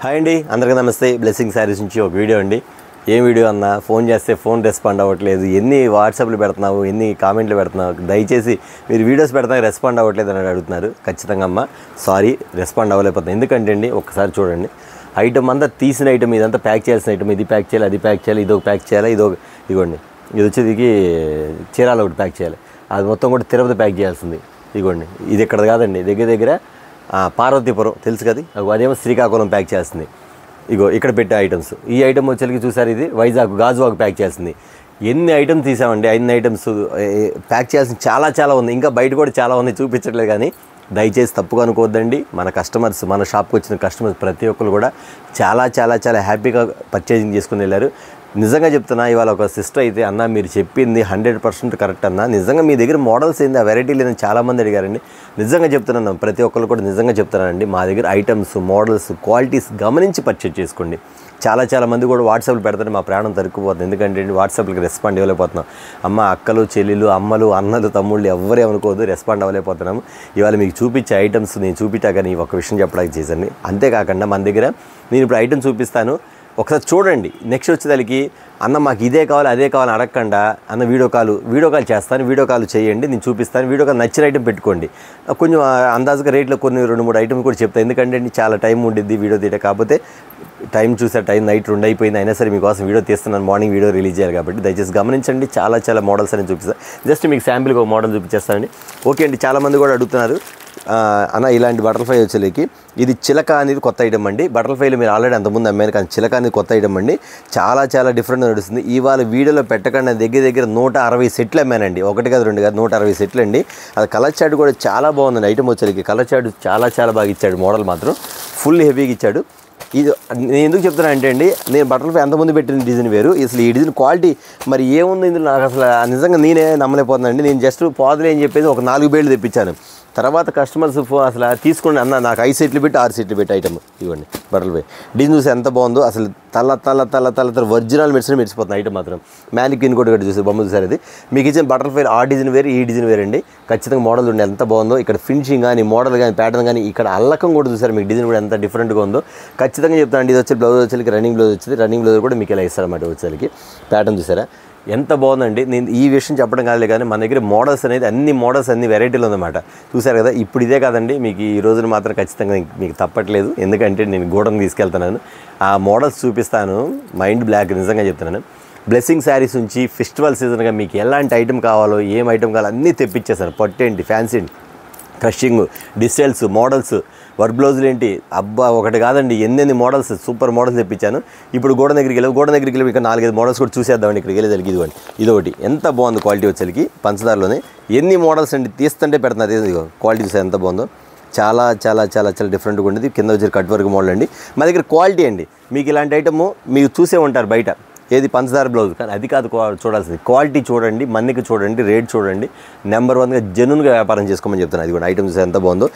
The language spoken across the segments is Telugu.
హాయ్ అండి, అందరికీ నమస్తే. బ్లెస్సింగ్ శారీస్ నుంచి ఒక వీడియో అండి. ఏం వీడియో అన్నా, ఫోన్ చేస్తే ఫోన్ రెస్పాండ్ అవ్వట్లేదు, ఎన్ని వాట్సాప్లు పెడుతున్నావు, ఎన్ని కామెంట్లు పెడుతున్నావు, దయచేసి మీరు వీడియోస్ పెడతాక రెస్పాండ్ అవ్వట్లేదు అని అడుగుతున్నారు. ఖచ్చితంగా అమ్మ సారీ, రెస్పాండ్ అవ్వలేకపోతున్నాను. ఎందుకంటే అండి ఒక్కసారి చూడండి, ఐటమ్ అంతా తీసిన ఐటమ్, ఇదంతా ప్యాక్ చేయాల్సిన ఐటమ్, ఇది ప్యాక్ చేయాలి, అది ప్యాక్ చేయాలి, ఇదొక ప్యాక్ చేయాలి, ఇదిగోండి ఇది వచ్చేదికి చీరాలు ఒకటి ప్యాక్ చేయాలి, అది మొత్తం కూడా తిరుపతి ప్యాక్ చేయాల్సింది. ఇదిగోండి ఇది ఇక్కడ కాదండి, దగ్గర పార్వతీపురం తెలుసు కదా, అదేమో శ్రీకాకుళం ప్యాక్ చేస్తుంది. ఇగో ఇక్కడ పెట్టే ఐటమ్స్, ఈ ఐటమ్ వచ్చేసరికి చూసారు ఇది వైజాగ్ గాజువాక్ ప్యాక్ చేస్తుంది. ఎన్ని ఐటమ్స్ తీసామండి, అన్ని ఐటమ్స్ ప్యాక్ చేయాల్సింది చాలా ఉంది. ఇంకా బయట కూడా చాలా ఉన్నాయి, చూపించట్లేదు. కానీ దయచేసి తప్పుగా అనుకోవద్దండి. మన కస్టమర్స్, మన షాప్కి వచ్చిన కస్టమర్స్ ప్రతి ఒక్కరు కూడా చాలా హ్యాపీగా పర్చేజింగ్ చేసుకుని వెళ్ళారు. నిజంగా చెప్తున్నా, ఇవాళ ఒక సిస్టర్ అయితే అన్న మీరు చెప్పింది 100% కరెక్ట్ అన్న, నిజంగా మీ దగ్గర మోడల్స్ ఏంది, ఆ వెరైటీ లేదని చాలామంది అడిగారండి. నిజంగా చెప్తున్నాను, ప్రతి ఒక్కరు కూడా నిజంగా చెప్తున్నానండి. మా దగ్గర ఐటమ్స్, మోడల్స్, క్వాలిటీస్ గమనించి పర్చేజ్ చేసుకోండి. చాలా మంది కూడా వాట్సాప్లు పెడతారు, మా ప్రాణం తరుక్కుపోతుంది. ఎందుకంటే వాట్సాప్లకి రెస్పాండ్ ఇవ్వలేకపోతున్నాం. అమ్మ, అక్కలు, చెల్లెలు, అమ్మలు, అన్నలు, తమ్ముళ్ళు ఎవ్వరే అనుకోదు, రెస్పాండ్ అవ్వలేకపోతున్నాము. ఇవాళ మీకు చూపించే ఐటమ్స్ నేను చూపించాక కానీ ఒక విషయం చెప్పడానికి చేశాను. అంతేకాకుండా మన దగ్గర నేను ఇప్పుడు ఐటమ్ చూపిస్తాను, ఒకసారి చూడండి. నెక్స్ట్ వచ్చేదానికి అన్న మాకు ఇదే కావాలి అదే కావాలని అడగకుండా అన్న వీడియో కాల్ చేస్తాను, వీడియో కాల్ చేయండి, నేను చూపిస్తాను. వీడియో కాల్ నచ్చిన ఐటమ్ పెట్టుకోండి. కొంచెం అందాజుగా రేట్లో కొన్ని 2-3 ఐటమ్ కూడా చెప్తాను. ఎందుకంటే చాలా టైం ఉండిద్ది వీడియో తీయడం. కాకపోతే టైం చూసారు, టైం నైట్ 2 అయిపోయింది, అయినా సరే మీకోసం వీడియో తీస్తున్నాను. మార్నింగ్ వీడియో రిలీజ్ చేయాలి కాబట్టి దయచేసి గమనించండి. చాలా మోడల్స్ అని చూపిస్తాను. జస్ట్ మీకు శాంపిల్గా ఒక మోడల్ చూపించేస్తానండి. ఓకే అండి, చాలామంది కూడా అడుగుతున్నారు అన్న ఇలాంటి బటర్ఫ్లై వచ్చేలేకి ఇది చిలక అనేది కొత్త ఐటమ్ అండి. బటర్ఫ్లైలు మీరు ఆల్రెడీ అంతకుముందు అమ్మాను, కానీ చిలక అనేది కొత్త ఐటమ్ అండి. చాలా డిఫరెంట్ నడుస్తుంది. ఇవాళ వీడియోలో పెట్టకుండా దగ్గర 160 సెట్లు అమ్మానండి. 1 కాదు 2 కాదు 160 సెట్లు అండి. అది కలర్ చార్ట్ కూడా చాలా బాగుందండి. ఐటమ్ వచ్చేలేకి కలర్ చార్ట్ చాలా బాగా ఇచ్చాడు. మోడల్ మాత్రం ఫుల్ హెవీగా ఇచ్చాడు. ఇది నేను ఎందుకు చెప్తున్నా అంటే అండి, నేను బటర్ఫ్లై అంతకుముందు పెట్టిన డిజైన్ వేరు, అసలు ఈ డిజైన్ క్వాలిటీ మరి ఏముంది ఇందులో నాకు అసలు నిజంగా నేనే నమ్మలేకపోతున్నానండి. నేను జస్ట్ పాదులు ఏం చెప్పేసి ఒక 4 బేళ్ళు తెప్పించాను. తర్వాత కస్టమర్స్ అసలు తీసుకోండి అన్న, నాకు 5 సెట్లు పెట్టి 6 సెట్లు పెట్టి ఐటమ్ ఇవ్వండి. బటర్ఫ్లై డిజైన్ చూసి ఎంత బాగుందో, అసలు తల ఒరిజినల్ మెరిసిపోతుంది ఐటమ్ మాత్రం. మ్యానిక్విన్ కూడా చూసి బొమ్మ చూసారు. అది మీకు ఇచ్చిన బటర్ఫ్లై ఆ డిజైన్ వేరు, ఈ డిజైన్ వేరండి. ఖచ్చితంగా మోడల్ ఉండి ఎంత బాగుందో, ఇక్కడ ఫినిషింగ్ కానీ, మోడల్ కానీ, ప్యాటర్న్ కానీ, ఇక్కడ అల్లకం కూడా చూసారు. మీకు డిజైన్ కూడా ఎంత డిఫరెంట్గా ఉందో ఖచ్చితంగా చెప్తానండి. ఇది వచ్చి బ్లౌజ్ వచ్చేసరికి రన్నింగ్ బ్లౌజ్ వచ్చింది. రన్నింగ్ బ్లౌజ్ కూడా మీకు ఇలా ఇస్తారన్నమాట. వచ్చేసరికి ప్యాటర్న్ చూసారా ఎంత బాగుందండి. నేను ఈ విషయం చెప్పడం కాదు, కానీ మన దగ్గర మోడల్స్ అనేది అన్ని వెరైటీలు ఉందన్నమాట. చూసారు కదా, ఇప్పుడు ఇదే కాదండి, మీకు ఈ రోజున మాత్రం ఖచ్చితంగా మీకు తప్పట్లేదు. ఎందుకంటే నేను గూడెం తీసుకెళ్తున్నాను, ఆ మోడల్స్ చూపిస్తాను. మైండ్ బ్లాక్, నిజంగా చెప్తున్నాను. బ్లెస్సింగ్ శారీస్ నుంచి ఫెస్టివల్ సీజన్గా మీకు ఎలాంటి ఐటమ్ కావాలో, ఏం ఐటమ్ కావాలో అన్నీ తెప్పించేస్తాను. పట్టేంటి, fancy, crushing, digitals, models, work బ్లౌజులు ఏంటి, అబ్బా ఒకటి కాదండి, ఎన్ని మోడల్స్, సూపర్ మోడల్స్ తెప్పించాను. ఇప్పుడు గోడ దగ్గరికి వెళ్ళి ఇక 4-5 మోడల్స్ కూడా చూసేద్దామండి. ఇక్కడికి వెళ్ళేసరికి ఇదొకటి ఎంత బాగుంది క్వాలిటీ వచ్చేసరికి. పంచదారలోనే ఎన్ని మోడల్స్ అండి, తీస్తుంటే పెడుతున్నారు. ఇదిగో క్వాలిటీ చూసే ఎంత బాగుందో, చాలా డిఫరెంట్గా ఉండేది. కింద వచ్చి కట్ వర్క్ మోడల్ అండి. మా దగ్గర క్వాలిటీ అండి. మీకు ఇలాంటి ఐటమ్ మీరు చూసే ఉంటారు బయట, ఏది పంచదార బ్లౌజ్, కానీ అది కాదు చూడాల్సింది. క్వాలిటీ చూడండి, మన్నిక చూడండి, రేట్ చూడండి. నెంబర్ 1గా జెన్యూన్గా వ్యాపారం చేసుకోమని చెప్తాను. అది కూడా ఐటమ్ చూస్తే ఎంత బాగుందో.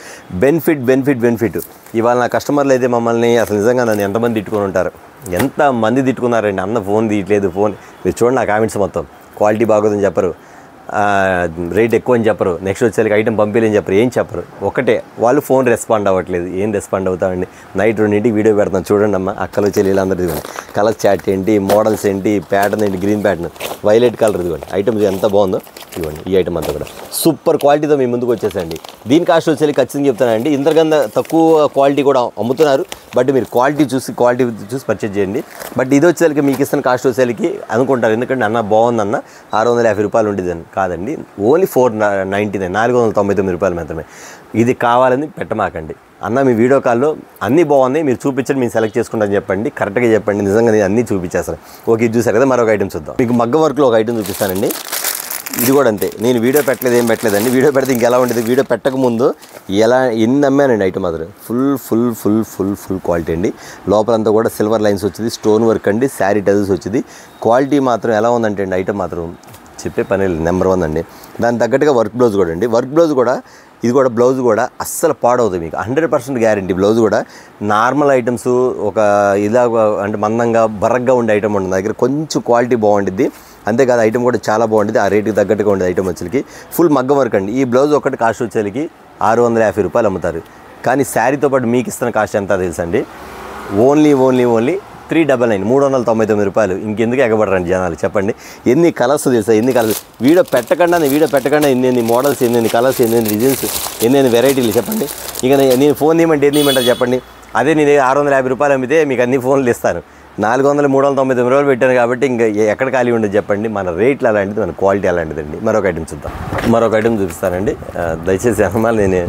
బెనిఫిట్. ఇవాళ నా కస్టమర్లు అయితే మమ్మల్ని అసలు నిజంగా నన్ను ఎంతమంది తిట్టుకొని ఉంటారు, ఎంతమంది తిట్టుకున్నారండి. అన్న ఫోన్ తీయట్లేదు, ఫోన్ మీరు చూడండి, నా కామెంట్స్ మొత్తం క్వాలిటీ బాగోదని చెప్పరు, రేట్ ఎక్కువ అని చెప్పరు, నెక్స్ట్ వచ్చేసరికి ఐటమ్ పంపించలేని చెప్పరు, ఏం చెప్పరు. ఒకటే, వాళ్ళు ఫోన్ రెస్పాండ్ అవ్వట్లేదు. ఏం రెస్పాండ్ అవుతామండి, నైట్ 2 వీడియో పెడతాను చూడండి అమ్మ. అక్కలు చెల్లెలు అందరూ ఇదిగోండి, కలర్ చార్ట్ ఏంటి, మోడల్స్ ఏంటి, ప్యాటర్న్ ఏంటి, గ్రీన్ ప్యాటర్న్, వైలెట్ కలర్, ఇదిగోండి ఐటమ్ ఎంత బాగుందో. ఇవ్వండి ఈ ఐటమ్ అంతా కూడా సూపర్ క్వాలిటీతో మీ ముందుకు వచ్చేసండి. దీని కాస్ట్ వచ్చేసరికి ఖచ్చితంగా చెప్తానండి, ఇంతకన్నా తక్కువ క్వాలిటీ కూడా అమ్ముతున్నారు. బట్ మీరు క్వాలిటీ చూసి పర్చేజ్ చేయండి. బట్ ఇది వచ్చేసరికి మీకు ఇస్తున్న కాస్ట్ వచ్చేసరికి అనుకుంటారు, ఎందుకంటే అన్న బాగుందన్న 650 రూపాయలు ఉండేదని కాదండి, ఓన్లీ 499 499 రూపాయలు మాత్రమే. ఇది కావాలని పెట్టమాకండి అన్న. మీ వీడియో కాల్లో అన్నీ బాగున్నాయి, మీరు చూపించండి, మేము సెలెక్ట్ చేసుకుంటామని చెప్పండి, కరెక్ట్గా చెప్పండి. నిజంగా నేను అన్నీ చూపించేస్తాను. ఓకే, ఇది చూసారు కదా, మరొక ఐటమ్ చూద్దాం. మీకు మగ్గ వర్క్లో ఒక ఐటమ్ చూపిస్తానండి. ఇది కూడా అంతే, నేను వీడియో ఏం పెట్టలేదండి. వీడియో పెడితే ఇంకెలా ఉండేది, వీడియో పెట్టకముందు ఎన్ని అమ్మానండి ఐటమ్ మాత్రం. ఫుల్ క్వాలిటీ అండి. లోపలంతా కూడా సిల్వర్ లైన్స్ వచ్చింది, స్టోన్ వర్క్ అండి, శారీ టజల్స్ వచ్చింది. క్వాలిటీ మాత్రం ఎలా ఉందంటే అండి, ఐటమ్ మాత్రం చెప్పే పని నెంబర్ 1 అండి. దాని తగ్గట్టుగా వర్క్ బ్లౌజ్ కూడా అండి. వర్క్ బ్లౌజ్ కూడా ఇది కూడా బ్లౌజ్ కూడా అస్సలు పాడవుతుంది మీకు, 100% గ్యారంటీ. బ్లౌజ్ కూడా నార్మల్ ఐటమ్స్ ఒక ఇలా అంటే మందంగా బరగ్గా ఉండే ఐటమ్ ఉంటుంది దగ్గర, కొంచెం క్వాలిటీ బాగుండిద్ది. అంతేకాదు ఐటమ్ కూడా చాలా బాగుంటుంది, ఆ రేటుకి తగ్గట్టుగా ఉండేది ఐటమ్ వచ్చేకి. ఫుల్ మగ్గం వర్క్ అండి. ఈ బ్లౌజ్ ఒకటి కాస్ట్ వచ్చేకి 650 రూపాయలు అమ్ముతారు. కానీ శారీతో పాటు మీకు ఇస్తున్న కాస్ట్ ఎంత తెలుసండి, ఓన్లీ 399 399 రూపాయలు. ఇంకెందుకు ఎగబడరండి జనాలు చెప్పండి. ఎన్ని కలర్స్ తెలుసా, ఎన్ని కలర్స్. వీడియో పెట్టకుండా ఎన్ని మోడల్స్, ఎన్ని కలర్స్, ఎన్ని డిజైన్స్, ఎన్ని వెరైటీలు చెప్పండి. ఇక నేను ఫోన్ తీయమంటే ఏం తీయమంటారు చెప్పండి. అదే నేను 650 రూపాయలు అమ్మితే మీకు అన్ని ఫోన్లు ఇస్తాను. 400 399 రూపాయలు పెట్టాను కాబట్టి ఇంకా ఎక్కడ ఖాళీ ఉండదు చెప్పండి. మన రేట్లు అలాంటిది, మన క్వాలిటీ అలాంటిదండి. మరొక ఐటెం చూద్దాం. మరొక ఐటెం చూపిస్తానండి. దయచేసి అన్నమాలు నేను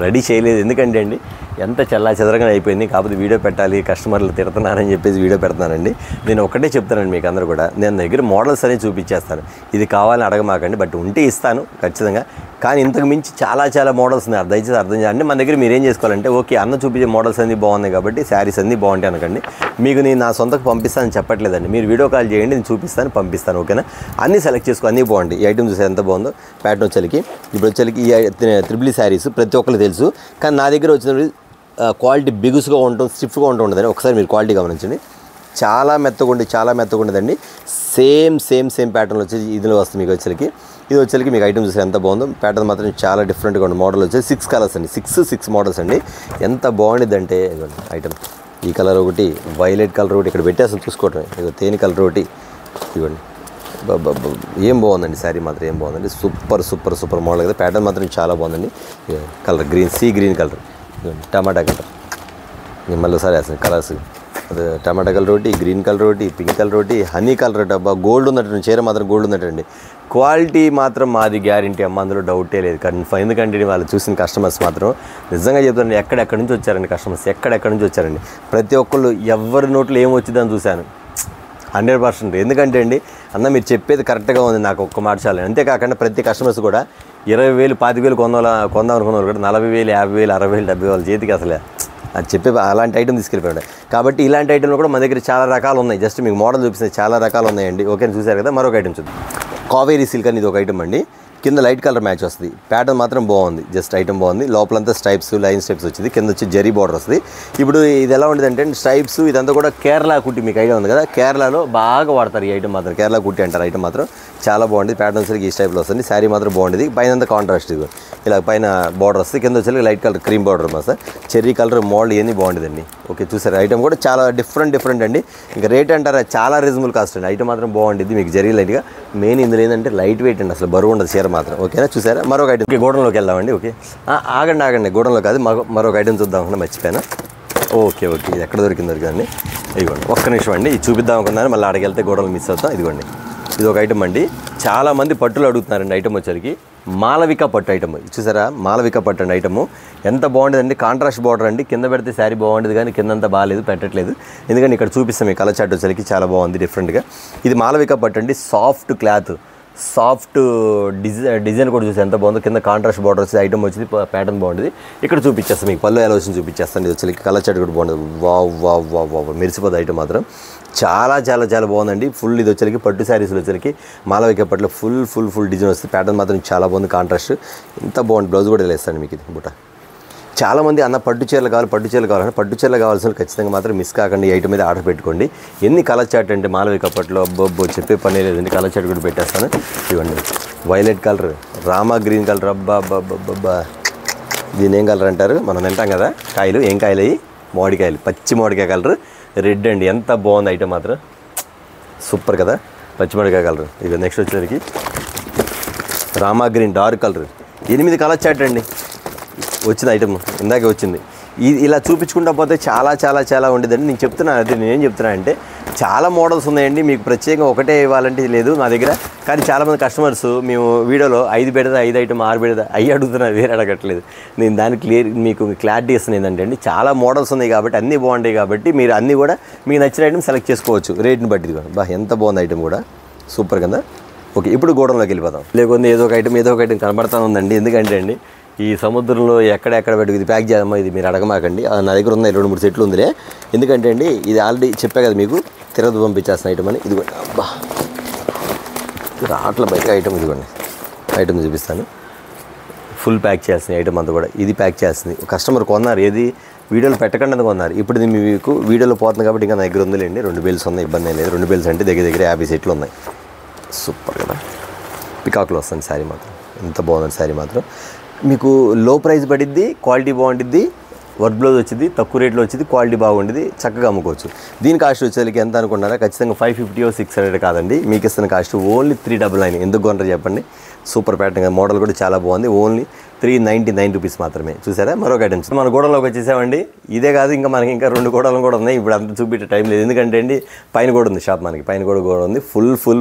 రెడీ చేయలేదు, ఎందుకంటే అండి ఎంత చెదరగా అయిపోయింది. కాకపోతే వీడియో పెట్టాలి, కస్టమర్లు తిడుతున్నారని చెప్పేసి వీడియో పెడుతున్నానండి. నేను ఒకటే చెప్తానండి మీకు అందరూ కూడా, నేను దగ్గర మోడల్స్ అనేవి చూపించేస్తాను. ఇది కావాలని అడగమాకండి, బట్ ఉంటే ఇస్తాను ఖచ్చితంగా. కానీ ఇంతకు మించి చాలా మోడల్స్ ఉన్నాయి. దయచేసి అర్థం చేయండి. మన దగ్గర మీరు ఏం చేసుకోవాలంటే, ఓకే అన్న చూపించే మోడల్స్ అన్నీ బాగున్నాయి కాబట్టి శారీస్ అన్నీ బాగుంటాయి అనకండి. మీకు నేను నా సొంతకు పంపిస్తానని చెప్పట్లేదండి. మీరు వీడియో కాల్ చేయండి, నేను చూపిస్తాను, పంపిస్తాను. ఓకేనా? అన్నీ సెలెక్ట్ చేసుకో, అన్నీ బాగుంటాయి. ఈ ఐటమ్ చూస్తే ఎంత బాగుందో. ప్యాటర్న్ వచ్చేకి ఇప్పుడు వచ్చేకి ఈ త్రిబుల్ శారీస్ ప్రతి ఒక్కరికి తెలుసు. కానీ నా దగ్గర వచ్చిన క్వాలిటీ బిగుసుగా ఉంటుంది, స్టిఫ్గా ఉంటుందని ఒకసారి మీరు క్వాలిటీ గమనించండి. చాలా మెత్తగా ఉండదండి. సేమ్ ప్యాటర్న్ వచ్చేసి ఇదిలో వస్తుంది మీకు వచ్చేకి. ఇది వచ్చేకి మీకు ఐటమ్ చూస్తే ఎంత బాగుందో. ప్యాటర్న్ మాత్రం చాలా డిఫరెంట్గా ఉంది. మోడల్ వచ్చేసి 6 కలర్స్ అండి, 6 మోడల్స్ అండి. ఎంత బాగుండిద్ది అంటే ఐటమ్ ఈ కలర్ ఒకటి, వైలెట్ కలర్ ఒకటి ఇక్కడ పెట్టేస్తాను చూసుకోవటం. ఇదిగో తేనె కలర్ ఒకటి, ఇవ్వండి. ఏం బాగుందండి శారీ మాత్రం, ఏం బాగుందండి. సూపర్ మోడల్ కదా. ప్యాటర్న్ మాత్రం చాలా బాగుందండి. Colour green, sea green colour, tomato colour. నేను మళ్ళీ ఒకసారి వేస్తాను కలర్స్. అదే టమాటా కలర్ ఒకటి, గ్రీన్ కలర్ ఒకటి, పింక్ కలర్ ఒకటి, హనీ కలర్ ఒకటి. అబ్బా గోల్డ్ ఉన్నట్టు, చీర మాత్రం గోల్డ్ ఉన్నట్టండి. క్వాలిటీ మాత్రం మాది గ్యారంటీ అమ్మ, అందులో డౌటే లేదు. కన్ఫర్మ్. ఎందుకంటే వాళ్ళు చూసిన కస్టమర్స్ మాత్రం నిజంగా చెప్తారండి, ఎక్కడెక్కడి నుంచి వచ్చారండి కస్టమర్స్, ఎక్కడెక్కడి నుంచి వచ్చారండి. ప్రతి ఒక్కళ్ళు ఎవరి నోట్లో ఏం వచ్చిందని చూశాను 100%. ఎందుకంటే అండి అన్న మీరు చెప్పేది కరెక్ట్గా ఉంది, నాకు ఒక్క మాట చాలు. అంతేకాకుండా ప్రతి కస్టమర్స్ కూడా 20,000 25,000 కొందాం అనుకున్న వాళ్ళు కూడా 40,000 50,000 60,000 70,000 చేతికి అసలే అది చెప్పే అలాంటి ఐటమ్ తీసుకెళ్ళిపోయాడు. కాబట్టి ఇలాంటి ఐటెంలు కూడా మన దగ్గర చాలా రకాలు ఉన్నాయి. జస్ట్ మీకు మోడల్ చూపిస్తే చాలా రకాలు ఉన్నాయండి. ఓకే చూసారు కదా. మరొక ఐటమ్ చూద్దాం. కావేరీ సిల్క్ అని ఇది ఒక ఐటమ్ అండి. కింద లైట్ కలర్ మ్యాచ్ వస్తుంది. ప్యాటర్న్ మాత్రం బాగుంది, జస్ట్ ఐటమ్ బాగుంది. లోపలంతా స్ట్రైప్స్, లైన్ స్ట్రైప్స్ వచ్చింది. కింద వచ్చి జరీ బార్డర్ వస్తుంది. ఇప్పుడు ఇది ఎలా ఉండేదంటే స్ట్రైప్స్ ఇదంతా కూడా కేరళ కుట్టి, మీకు ఐడియా ఉంది కదా. కేరళలో బాగా వాడతారు ఈ ఐటమ్ మాత్రం, కేరళ కుట్టి అంటారు. ఐటమ్ మాత్రం చాలా బాగుంది. ప్యాటర్న్ వచ్చి ఈ టైప్లో వస్తుంది. శారీ మాత్రం బాగుండేది. పైన అంతా కాంట్రాస్ట్, ఇది ఇలా పైన బార్డర్ వస్తుంది. కింద వచ్చి లైట్ కలర్ క్రీమ్ బార్డర్ మా సార్, చెర్రీ కలర్ మోల్డ్ ఇవన్నీ బాగుండేదండి. ఓకే చూసారు. ఐటమ్ కూడా చాలా డిఫరెంట్ అండి. ఇంకా రేట్ అంటారా చాలా రీజనబుల్ కాస్ట్ అండి. ఐటమ్ మాత్రం బాగుండేది. మీకు జరీ లైట్గా మెయిన్ ఇందులో ఏంటంటే లైట్ వెయిట్ అండి, అసలు బరువు ఉండదు చీర మాత్రం. ఓకేనా చూసారా. మరొక ఐటమ్. గోడంలోకి వెళ్దామండి. ఓకే ఆగండి గోడంలో కాదు, మరొక ఐటమ్ చూద్దాం అనుకున్నా, మర్చిపోయాను. ఓకే ఇది ఎక్కడ దొరికిందండి. ఇదిగోండి ఒక్క నిమిషం అండి, ఇది చూపిద్దాం అనుకున్నాను. మళ్ళీ అక్కడికి వెళ్తే గోడలు మిస్ అవుతాం. ఇదిగోండి ఇది ఒక ఐటమ్ అండి. చాలామంది పట్టులు అడుగుతున్నారండి. ఐటమ్ వచ్చరికి మాలవిక పట్టు ఐటమ్ చూసారా. మాలవిక పట్టు అండి. ఐటమ్ ఎంత బాగుండేదండి. కాంట్రాస్ట్ బార్డర్ అండి. కింద పెడితే శారీ బాగుండేది కానీ కిందంతా బాగాలేదు, పెట్టట్లేదు. ఎందుకంటే ఇక్కడ చూపిస్తాం ఈ కలర్ చార్ట్ వచ్చరికి చాలా బాగుంది డిఫరెంట్గా. ఇది మాలవిక పట్టు అండి. సాఫ్ట్ క్లాత్, సాఫ్ట్ డిజైన్ కూడా చూసి ఎంత బాగుందో. కింద కాంట్రాస్ట్ బార్డర్ వచ్చి ఐటమ్ వచ్చింది. ప్యాటర్న్ బాగుంటుంది. ఇక్కడ చూపించేస్తాను మీకు పళ్ళు ఎలా వచ్చింది చూపించేస్తాను. ఇది వచ్చి కలర్ చార్ట్ కూడా బాగుంటుంది. వావ్ మెరిసిపోతుంది ఐటమ్ మాత్రం. చాలా బాగుందండి. ఫుల్ ఇది వచ్చరికి పట్టు శారీస్లో వచ్చరికి మాలవిక పట్టులో ఫుల్ డిజైన్ వస్తుంది. ప్యాటర్న్ మాత్రం చాలా బాగుంది. కాంట్రాస్ట్ ఎంత బాగుంది. బ్లౌజ్ కూడా వేస్తాను మీకు ఇది బుట్ట. చాలామంది అన్న పట్టు చీరలు కావాలంటే పట్టు చీరలు కావాల్సిన ఖచ్చితంగా మాత్రం మిస్ కాకండి. ఈ ఐటమ్ మీద ఆర్డర్ పెట్టుకోండి. ఎన్ని కలర్ చార్ట్ అంటే మాలవిక పట్టులో అబ్బో చెప్పే పని లేదండి. కలర్ చార్ట్ కూడా పెట్టేస్తాను. ఇవ్వండి violet colour, Rama green colour. అబ్బా దీని ఏం కలర్ అంటారు, మనం తింటాం కదా కాయలు, ఏం కాయలు అయ్యి మామిడికాయలు, పచ్చి మామిడికాయ కలర్ రెడ్ అండి. ఎంత బాగుంది ఐటమ్ మాత్రం, సూపర్ కదా. పచ్చి మామిడికాయ కలర్. ఇక నెక్స్ట్ వచ్చేసరికి Rama green dark colour. 8 colour chart అండి వచ్చిన ఐటమ్, ఇందాకే వచ్చింది. ఇలా చూపించుకుంటా పోతే చాలా ఉండేదండి. నేను చెప్తున్నాను అదే, నేనేం చెప్తున్నా అంటే చాలా మోడల్స్ ఉన్నాయండి. మీకు ప్రత్యేకంగా ఒకటే ఇవ్వాలంటే లేదు నా దగ్గర. కానీ చాలామంది కస్టమర్స్ మేము వీడియోలో 5 పెడతా, 5 ఐటమ్ 6 పెడతా అయ్యి అడుగుతున్నారు, వేరే అడగట్లేదు. నేను దానికి మీకు క్లారిటీ ఇస్తున్నాను ఏంటంటే అండి చాలా మోడల్స్ ఉన్నాయి కాబట్టి అన్నీ బాగుంటాయి కాబట్టి మీరు అన్నీ కూడా మీకు నచ్చిన ఐటమ్ సెలెక్ట్ చేసుకోవచ్చు రేట్ని బట్టి. కూడా ఎంత బాగుంది ఐటమ్ కూడా, సూపర్ కదా. ఓకే ఇప్పుడు గోడంలోకి వెళ్ళిపోదాం. లేకపోతే ఏదో ఒక ఐటమ్ కనబడతా ఉందండి. ఎందుకంటే అండి ఈ సముద్రంలో ఎక్కడెక్కడ పెట్టుకు ఇది ప్యాక్ చేద్దామా, ఇది మీరు అడగమాకండి. నా దగ్గర ఉన్నాయి 2-3 సెట్లు ఉందిలే. ఎందుకంటే అండి ఇది ఆల్రెడీ చెప్పా కదా మీకు, తిరగదు పంపించేస్తున్న ఐటమ్ అని. ఇదిగోండి అబ్బా రాట్ల బయట ఐటమ్. ఇదిగోండి ఐటమ్ చూపిస్తాను. ఫుల్ ప్యాక్ చేస్తుంది ఐటమ్ అంతా కూడా. ఇది ప్యాక్ చేస్తుంది. కస్టమర్ కొన్నారు, ఏది వీడియోలో పెట్టకుండా కొన్నారు. ఇప్పుడు ఇది మీకు వీడియోలో పోతుంది కాబట్టి ఇంకా నా దగ్గర ఉందిలేండి. 2 బేల్స్ ఉన్నాయి, ఇబ్బంది లేదు. 2 బేల్స్ అంటే దగ్గర 50 సెట్లు ఉన్నాయి. సూపర్ కదా. పికాక్లో వస్తుంది శారీ మాత్రం. ఎంత బాగుంది శారీ మాత్రం. మీకు లో ప్రైస్ పడిద్ది, క్వాలిటీ బాగుంటుంది, వర్క్ బ్లౌజ్ వచ్చింది, తక్కువ రేట్లో వచ్చింది, క్వాలిటీ బాగుండేది, చక్కగా అమ్ముకోవచ్చు. దీని కాస్ట్ వచ్చేసరికి ఎంత అనుకుంటారా? ఖచ్చితంగా 550 600 కాదండి, మీకు ఇస్తున్న కాస్ట్ ఓన్లీ 399. ఎందుకు కొంటారు చెప్పండి? సూపర్ ప్యాటర్న్, మోడల్ కూడా చాలా బాగుంది. ఓన్లీ 399 రూపీస్ మాత్రమే. చూసారా? మరొక ఐటమ్స్ మన గోడలోకి వచ్చేసామండి. ఇదే కాదు, ఇంకా మనకి ఇంకా 2 గోడలు కూడా ఉన్నాయి. ఇప్పుడు అంత చూపించే టైం లేదు, ఎందుకంటే అండి పైన కూడా ఉంది షాప్, మనకి పైన కూడా ఉంది.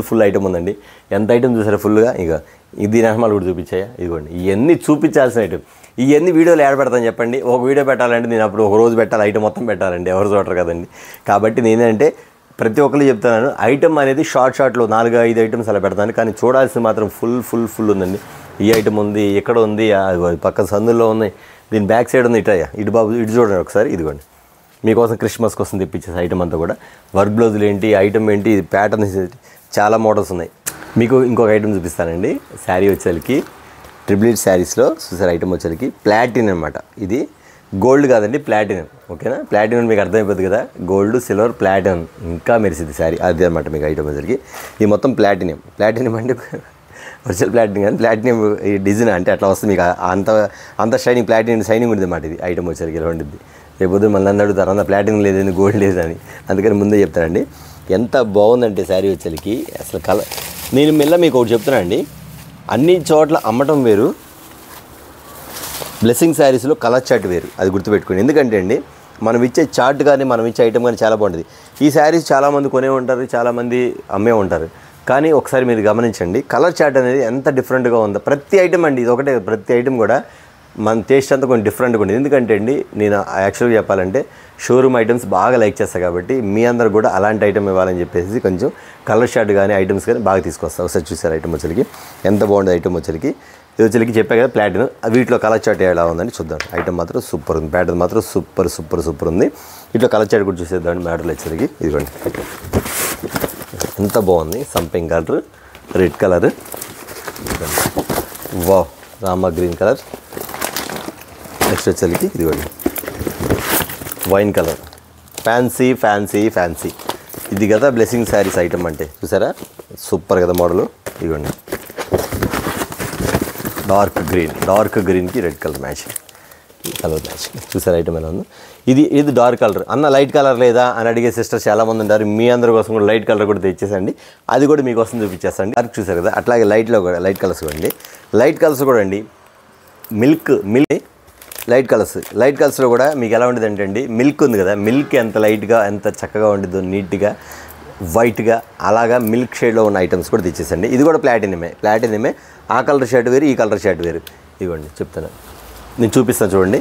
ఫుల్ ఐటమ్ ఉందండి. ఎంత ఐటమ్ చూసారా ఫుల్గా? ఇక ఇది నహమాలు కూడా చూపించాయా? ఇదిగోండి, ఇవన్నీ చూపించాల్సిన ఐటమ్. ఇవన్నీ వీడియోలు యాడ్ పెడతాను చెప్పండి. ఒక వీడియో పెట్టాలంటే నేను అప్పుడు ఒక రోజు పెట్టాలి, ఐటమ్ మొత్తం పెట్టాలండి, ఎవరు చూడరు కదండి. కాబట్టి నేనంటే ప్రతి ఒక్కరు చెప్తున్నాను, ఐటమ్ అనేది షార్ట్లో 4-5 ఐటమ్స్ అలా పెడతాను, కానీ చూడాల్సింది మాత్రం ఫుల్ ఉందండి. ఈ ఐటమ్ ఉంది, ఎక్కడ ఉంది, పక్క సందుల్లో ఉంది, దీని బ్యాక్ సైడ్ ఉంది, ఇటు బాబు ఇటు చూడండి ఒకసారి. ఇదిగోండి, మీకోసం క్రిస్మస్ కోసం తెప్పించేసి ఐటమ్ అంతా కూడా. వర్క్ బ్లౌజులు ఏంటి, ఐటమ్ ఏంటి, ప్యాటర్న్స్ చాలా మోడల్స్ ఉన్నాయి. మీకు ఇంకొక ఐటమ్ చూపిస్తానండి. శారీ వచ్చేసరికి ట్రిపుల్ ఎయిట్ శారీస్లో చూసారు ఐటమ్ వచ్చేసరికి ప్లాటినం అనమాట. ఇది గోల్డ్ కాదండి, ప్లాటినం. ఓకేనా? ప్లాటినం మీకు అర్థమైపోతుంది కదా, గోల్డ్, సిల్వర్, ప్లాటినం ఇంకా మెరిసింది శారీ, అది అనమాట మీకు ఐటమ్ వచ్చేసరికి. ఇది మొత్తం ప్లాటినం అంటే ఒరిజినల్ ప్లాటినం కానీ ప్లాటినం ఈ డిజైన్ అంటే అట్లా వస్తుంది మీకు. అంత షైనింగ్, ప్లాటినం షైనింగ్ ఉంటుంది అన్నమాట. ఇది ఐటమ్ వచ్చేసరికి ఇలా ఉంటుంది. రేపు మళ్ళీ నన్ను అడుగుతారు, అంత ప్లాటినం లేదని, గోల్డ్ లేదని, అందుకని ముందే చెప్తానండి. ఎంత బాగుందంటే శారీ వచ్చేసరికి అసలు నేను మీకు ఒకటి చెప్తున్నా అండి, అన్ని చోట్ల అమ్మటం వేరు, బ్లెస్సింగ్ శారీస్లో కలర్ చార్ట్ వేరు, అది గుర్తుపెట్టుకోండి. ఎందుకంటే అండి మనం ఇచ్చే చార్ట్ కానీ మనం ఇచ్చే ఐటమ్ కానీ చాలా బాగుంటుంది. ఈ శారీస్ చాలామంది కొనే ఉంటారు, చాలామంది అమ్మే ఉంటారు, కానీ ఒకసారి మీరు గమనించండి కలర్ చార్ట్ అనేది ఎంత డిఫరెంట్గా ఉందో. ప్రతి ఐటమ్ అండి, ఇది ఒకటే, ప్రతి ఐటమ్ కూడా మన టేస్ట్ అంతా కొంచెం డిఫరెంట్గా ఉంటుంది. ఎందుకంటే అండి నేను యాక్చువల్గా చెప్పాలంటే షోరూమ్ ఐటమ్స్ బాగా లైక్ చేస్తాను, కాబట్టి మీ అందరు కూడా అలాంటి ఐటమ్ ఇవ్వాలని చెప్పేసి కొంచెం కలర్ షార్ట్ కానీ ఐటమ్స్ కానీ బాగా తీసుకొస్తాను. ఒకసారి చూసారు ఐటమ్ వచ్చరికి ఎంత బాగుంది. ఐటమ్ వచ్చరికి ఇది వచ్చరికి చెప్పా కదా ప్లాటినం, వీటిలో కలర్ చార్ట్ ఎలా ఉందని చూద్దాం. ఐటమ్ మాత్రం సూపర్ ఉంది, ప్యాటర్న్ మాత్రం సూపర్ ఉంది. ఇట్లా కలర్ చార్ట్ కూడా చూసేద్దాం మ్యాటర్లు వచ్చరికి. ఇదిగోండి ఎంత బాగుంది, సంపింగ్ కలర్, రెడ్ కలర్, వా రామా గ్రీన్ కలర్, నెక్స్ట్ వచ్చేసరికి ఇదిగోండి వైన్ కలర్, ఫ్యాన్సీ. ఇది కదా బ్లెస్సింగ్ శారీస్ ఐటమ్ అంటే, చూసారా? సూపర్ కదా మోడలు. ఇదిగోండి డార్క్ గ్రీన్కి red colour match, colour match. చూసారా ఐటమ్ ఎలా ఉందో? ఇది డార్క్ కలర్. అన్న లైట్ కలర్ లేదా అని అడిగే సిస్టర్స్ చాలామంది ఉంటారు. మీ అందరి కోసం కూడా లైట్ కలర్ కూడా తెచ్చేసండి, అది కూడా మీకోసం చూపించేస్తాండి. డార్క్ చూసారు కదా, అట్లాగే లైట్లో కూడా లైట్ కలర్స్ కూడా అండి. లైట్ కలర్స్ కూడా అండి మిల్క్ లైట్ కలర్స్లో కూడా మీకు ఎలా ఉండేది అంటే అండి, మిల్క్ ఉంది కదా, మిల్క్ ఎంత లైట్గా ఎంత చక్కగా ఉండేదో, నీట్గా వైట్గా అలాగా మిల్క్ షేడ్లో ఉన్న ఐటమ్స్ కూడా తెచ్చేసండి. ఇది కూడా ప్లాటినమే. ఆ కలర్ షర్ట్ వేరు, ఈ కలర్ షర్ట్ వేరు. ఇదిగోండి చెప్తాను, నేను చూపిస్తాను చూడండి.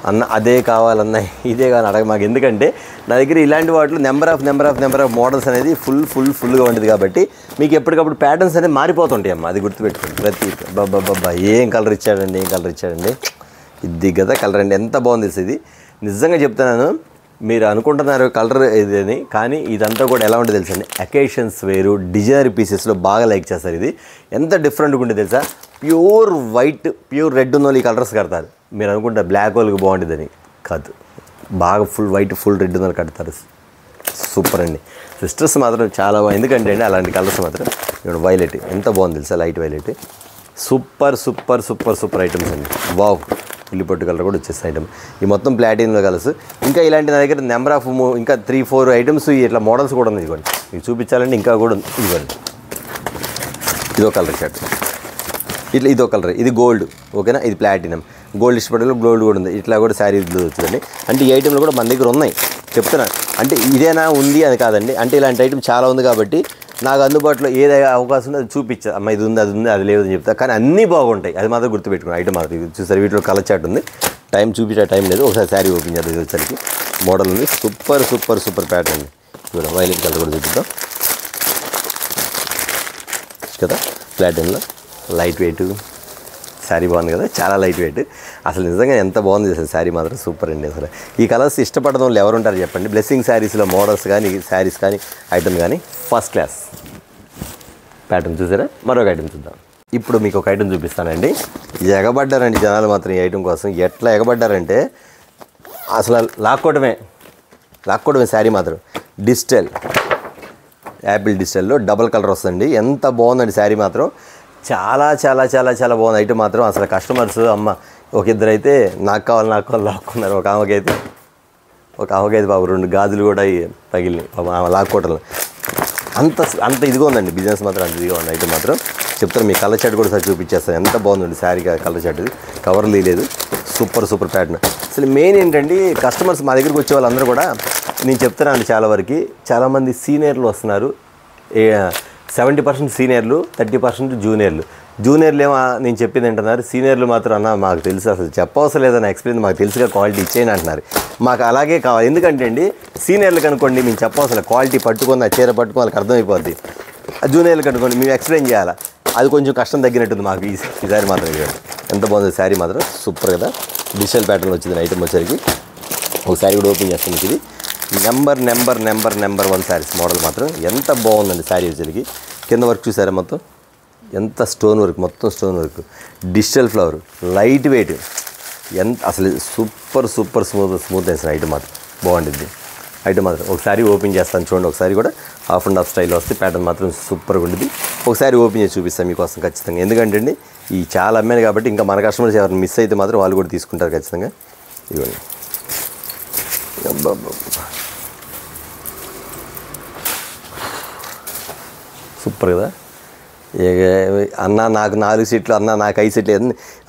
అన్న అదే కావాలన్నా ఇదే కావాలని అడగ మాకు, ఎందుకంటే నా దగ్గర ఇలాంటి వాటిలో నెంబర్ ఆఫ్ మోడల్స్ అనేది ఫుల్గా ఉంటుంది. కాబట్టి మీకు ఎప్పటికప్పుడు ప్యాటర్న్స్ అనేది మారిపోతుంటాయి అమ్మ, అది గుర్తుపెట్టుకోండి. ప్రతి బాబా ఏం కలర్ ఇచ్చాడండి, ఇది కదా కలర్ అండి, ఎంత బాగుంది ఇది. నిజంగా చెప్తున్నాను, మీరు అనుకుంటున్నారు కలర్ ఇది అని, కానీ ఇదంతా కూడా ఎలా ఉంటుంది తెలుసండి, అకేషన్స్ వేరు, డిజైనరీ పీసెస్లో బాగా లైక్ చేస్తారు. ఇది ఎంత డిఫరెంట్గా ఉంటుంది తెలుసా? ప్యూర్ వైట్, ప్యూర్ రెడ్ ఉన్న వాళ్ళు ఈ కలర్స్ కడతారు. మీరు అనుకుంటారు బ్లాక్ వాళ్ళకి బాగుంటుందని, కాదు, బాగా ఫుల్ వైట్, ఫుల్ రెడ్ ఉన్న వాళ్ళు కడతారు. సూపర్ అండి. సిస్టర్స్ మాత్రం చాలా బాగుంది, ఎందుకంటే అండి అలాంటి కలర్స్ మాత్రం ఇప్పుడు వైలెట్ ఎంత బాగుంది తెలుసా, లైట్ వైలెట్. సూపర్ ఐటమ్స్ అండి. వావ్, ఉల్లిపొట్టు కలర్ కూడా వచ్చేస్తాయి ఐటమ్. ఈ మొత్తం ప్లాటినంలో కలర్స్. ఇంకా ఇలాంటి నా దగ్గర నెంబర్ ఆఫ్ ఇంకా 3-4 ఐటమ్స్ ఇట్లా మోడల్స్ కూడా ఉంది. ఇదిగోండి మీకు చూపించాలంటే ఇంకా కూడా ఉంది. ఇదిగోండి ఇదో కలర్ షర్ట్, ఇట్లా ఇదో కలర్, ఇది గోల్డ్. ఓకేనా? ఇది ప్లాటినం. గోల్డ్ ఇష్టపడే గోల్డ్ కూడా ఉంది. ఇట్లా కూడా శారీ వచ్చిందండి. అంటే ఈ ఐటెంలు కూడా మన దగ్గర ఉన్నాయి, చెప్తున్నా. అంటే ఇదేనా ఉంది అని కాదండి, అంటే ఇలాంటి ఐటమ్ చాలా ఉంది. కాబట్టి నాకు అందుబాటులో ఏది అవకాశం ఉందో అది చూపించా. అమ్మ ఇది ఉంది, అది ఉంది, అది లేదని చెప్తా, కానీ అన్నీ బాగుంటాయి. అది మాత్రం గుర్తుపెట్టుకుని ఐటమ్ మాత్రం చూసారు. వీటిలో కలర్ చార్ట్ ఉంది, చూపించే టైం లేదు. ఒకసారి శారీ ఓపెన్ చేద్దాం. ఇది వచ్చరికి మోడల్ ఉంది. సూపర్ ప్యాటర్న్ అండి. ఇప్పుడు వైలెట్ కలర్ కూడా చూపిద్దాం కదా. ప్లాటినంలో లైట్ వెయిట్ శారీ బాగుంది కదా, చాలా లైట్ వెయిట్. అసలు నిజంగా ఎంత బాగుంది అసలు శారీ మాత్రం సూపర్ అండి. అసలు ఈ కలర్స్ ఇష్టపడడం వాళ్ళు ఎవరు ఉంటారు చెప్పండి? బ్లెస్సింగ్ శారీస్లో మోడల్స్ కానీ, శారీస్ కానీ, ఐటమ్ కానీ ఫస్ట్ క్లాస్. ప్యాటర్న్ చూసారా? మరొక ఐటమ్ చూద్దాం. ఇప్పుడు మీకు ఒక ఐటమ్ చూపిస్తానండి. ఎగబడ్డారండి జనాలు మాత్రం ఈ ఐటమ్ కోసం. ఎట్లా ఎగబడ్డారంటే అసలు లాక్కోవడమే శారీ మాత్రం. యాపిల్ డిజిటల్లో డబల్ కలర్ వస్తుంది. ఎంత బాగుందండి శారీ మాత్రం, చాలా బాగుంది ఐటమ్ మాత్రం. అసలు కస్టమర్స్ అమ్మ ఒక ఇద్దరు అయితే నాకు కావాలి లాక్కున్నారు. ఒక ఆమెకైతే బాబు 2 గాజులు కూడా తగిలినాయి పాపం ఆమె లాక్కోవటంలో. అంత ఇదిగా ఉందండి బిజినెస్ మాత్రం, అంత ఇదిగా ఉంది. అయితే మాత్రం చెప్తాను, మీ కలర్ షర్ట్ కూడా సార్ చూపించేస్తాను. ఎంత బాగుందండి శారీ కలర్ షర్ట్, కవర్లు తీయలేదు, సూపర్ ప్యాటర్న్. అసలు మెయిన్ ఏంటంటే కస్టమర్స్ మా దగ్గరికి వచ్చే వాళ్ళందరూ కూడా నేను చెప్తున్నాను, చాలామంది సీనియర్లు వస్తున్నారు. 70% సీనియర్లు, 30% జూనియర్లు ఏమో నేను చెప్పింది అంటున్నారు. సీనియర్లు మాత్రం అన్న మాకు తెలుసు, అసలు చెప్పవసరం లేదని ఎక్స్పీరియన్స్ మాకు తెలుసుగా, క్వాలిటీ ఇచ్చేయని అంటున్నారు. మాకు అలాగే కావాలి. ఎందుకంటే అండి సీనియర్లకు అనుకోండి మేము చెప్పవసరం, క్వాలిటీ పట్టుకొని ఆ చీర పట్టుకొని వాళ్ళకి అర్థమైపోద్ది. జూనియర్లకు అనుకోండి మేము ఎక్స్ప్లెయిన్ చేయాలా, అది కొంచెం కష్టం తగ్గినట్టుంది మాకు ఈసారి మాత్రం. ఎంత బాగుంది శారీ మాత్రం, సూపర్ కదా. డిజిటల్ ప్యాటర్న్ వచ్చింది ఐటమ్ వచ్చరికి. ఒక శారీ కూడా ఓపెన్ చేస్తాను. మీకు ఇది నెంబర్ 1 శారీస్ మోడల్ మాత్రం ఎంత బాగుందండి శారీ వచ్చరికి. కింద వర్క్ చూసారా మొత్తం ఎంత స్టోన్ వర్క్, మొత్తం stone work, digital flower, light weight, అసలు సూపర్ స్మూత్నెస్ ఐటమ్ మాత్రం బాగుంటుంది. ఐటమ్ మాత్రం ఒకసారి ఓపెన్ చేస్తాను చూడండి. ఒకసారి కూడా హాఫ్ అండ్ హాఫ్ స్టైల్లో వస్తే ప్యాటర్న్ మాత్రం సూపర్గా ఉంటుంది. ఒకసారి ఓపెన్ చేసి చూపిస్తాను మీకోసం ఖచ్చితంగా. ఎందుకంటే అండి ఈ చాలా అమ్మాయి కాబట్టి ఇంకా మన కస్టమర్స్ ఎవరైనా మిస్ అయితే మాత్రం వాళ్ళు కూడా తీసుకుంటారు ఖచ్చితంగా. ఇవ్వండి సూపర్ కదా. అన్న నాకు 4 సీట్లు, అన్న నాకు 5 సీట్లు,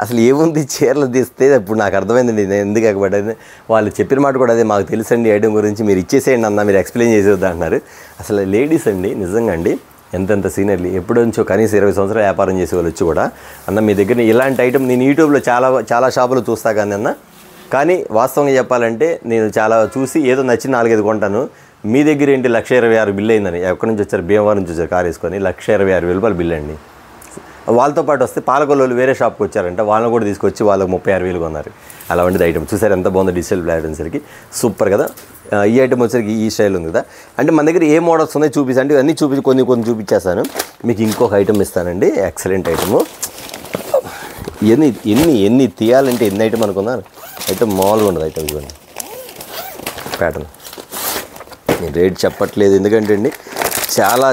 అసలు ఏముంది చీరలు తీస్తే ఇప్పుడు నాకు అర్థమైందండి నేను ఎందుకు ఎక్కబడ్డది. వాళ్ళు చెప్పిన మాట కూడా అదే, మాకు తెలుసండి ఐటమ్ గురించి, మీరు ఇచ్చేసేయండి అన్న, మీరు ఎక్స్ప్లెయిన్ చేసేద్దా అంటున్నారు. అసలు లేడీస్ అండి నిజంగా అండి ఎంతెంత సీనియర్లు ఎప్పుడు నుంచో కనీసం 20 సంవత్సరాలు వ్యాపారం చేసే వాళ్ళు వచ్చి కూడా అన్న మీ దగ్గర ఇలాంటి ఐటమ్ నేను యూట్యూబ్లో చాలా షాపులు చూస్తా కానీ వాస్తవంగా చెప్పాలంటే నేను చాలా చూసి ఏదో నచ్చి 4-5 కొంటాను. మీ దగ్గర ఏంటి 1,26,000 బిల్ అయిందని, ఎక్కడి నుంచి వచ్చారు, భీమవరం నుంచి వచ్చారు కార్ వేసుకొని, 1,26,000 రూపాయలు బిల్ అండి. వాళ్ళతో పాటు వస్తే పాలకొల్లు వేరే షాప్కి వచ్చారంటే వాళ్ళని కూడా తీసుకొచ్చి వాళ్ళకి 36,000 కొన్నారు. అలా ఉండేది ఐటమ్. చూసారు ఎంత బాగుందో డిజిటల్ ప్లాట్ఫామ్ సరికి, సూపర్ కదా. ఈ ఐటమ్ వచ్చేసరికి ఈ స్టైల్ ఉంది కదా. అంటే మన దగ్గర ఏ మోడల్స్ ఉన్నాయో చూపిస్తాను, అంటే అన్నీ కొన్ని చూపించేస్తాను. మీకు ఇంకొక ఐటమ్ ఇస్తానండి, ఎక్సలెంట్ ఐటము. ఎన్ని తీయాలంటే ఎన్ని ఐటమ్ అనుకున్నారు. ఐటమ్ మామూలుగా ఉండదు. ఐటమ్ ఇవ్వండి ప్యాటర్న్, నేను రేట్ చెప్పట్లేదు ఎందుకంటే అండి చాలా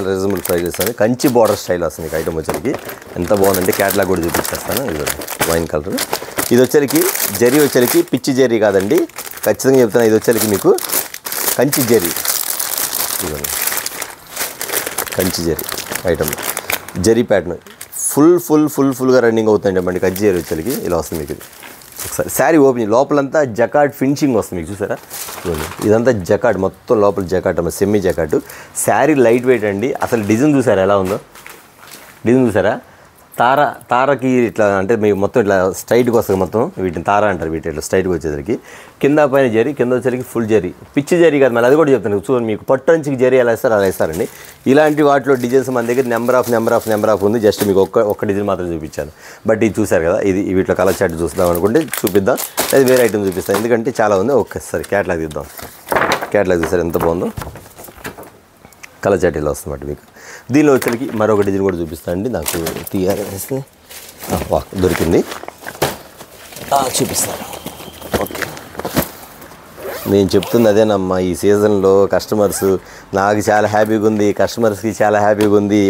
రీజనబుల్ ప్రైస్ వస్తుంది. కంచి బార్డర్ స్టైల్ వస్తుంది ఐటమ్ వచ్చరికి. ఎంత బాగుందంటే క్యాటలాగ్ కూడా చూపించేస్తాను. ఇదిగోండి వైన్ కలర్. ఇది వచ్చరికి పిచ్చి జరీ కాదండి, ఖచ్చితంగా చెప్తాను. ఇది వచ్చరికి మీకు కంచి జరీ. ఇదిగోండి కంచి జరీ ఐటమ్, జరీ ప్యాటర్న్ ఫుల్గా రన్నింగ్ అవుతుందండి మండి. కంచి జరీ వచ్చరికి ఇలా వస్తుంది మీకు. ఇది ఒకసారి శారీ ఓపెన్, లోపలంతా జకాట్ ఫినిషింగ్ వస్తుంది మీకు చూసారా. ఇదంతా జకాట్, మొత్తం లోపల జకాట్ అమ్మ, సెమీ జకాట్. శారీ లైట్ వెయిట్ అండి. అసలు డిజైన్ చూసారా ఎలా ఉందో, డిజైన్ చూసారా. తారకి ఇట్లా అంటే మీకు మొత్తం ఇట్లా స్ట్రైట్గా వస్తుంది మొత్తం. వీటిని తార అంటారు. వీటి ఇట్లా స్ట్రైట్గా వచ్చేసరికి కింద పైన జరీ, కింద వచ్చేసరికి ఫుల్ జరీ. పిచ్చి జరీ కాదు మళ్ళీ, అది కూడా చెప్తాను చూడండి. మీకు పట్టు అంచుకి జరీ ఎలా ఇస్తారు అలా ఇస్తారండి. ఇలాంటి వాటిలో డిజైన్స్ మన దగ్గర నెంబర్ ఆఫ్ ఉంది. జస్ట్ మీకు ఒక్క డిజైన్ మాత్రం చూపించాను. బట్ ఇది చూసారు కదా, ఇది వీటిలో కలర్ చార్ట్ చూద్దాం అనుకుంటే చూపిద్దాం, అది వేరే ఐటమ్ చూపిస్తాను ఎందుకంటే చాలా ఉంది. ఒక్కసారి క్యాటలాగ్ తీద్దాం. క్యాటలాగ్ చూసారు ఎంత బాగుందో, కలర్ చార్ట్ ఇలా వస్తుందన్నమాట మీకు. దీనిలో వచ్చేసరికి మరొక డిజైన్ కూడా చూపిస్తాను అండి. నాకు తీయాలి దొరికింది, చూపిస్తాను. ఓకే, నేను చెప్తుంది అదేనమ్మా. ఈ సీజన్లో కస్టమర్స్ నాకు చాలా హ్యాపీగా ఉంది, కస్టమర్స్కి చాలా హ్యాపీగా ఉంది.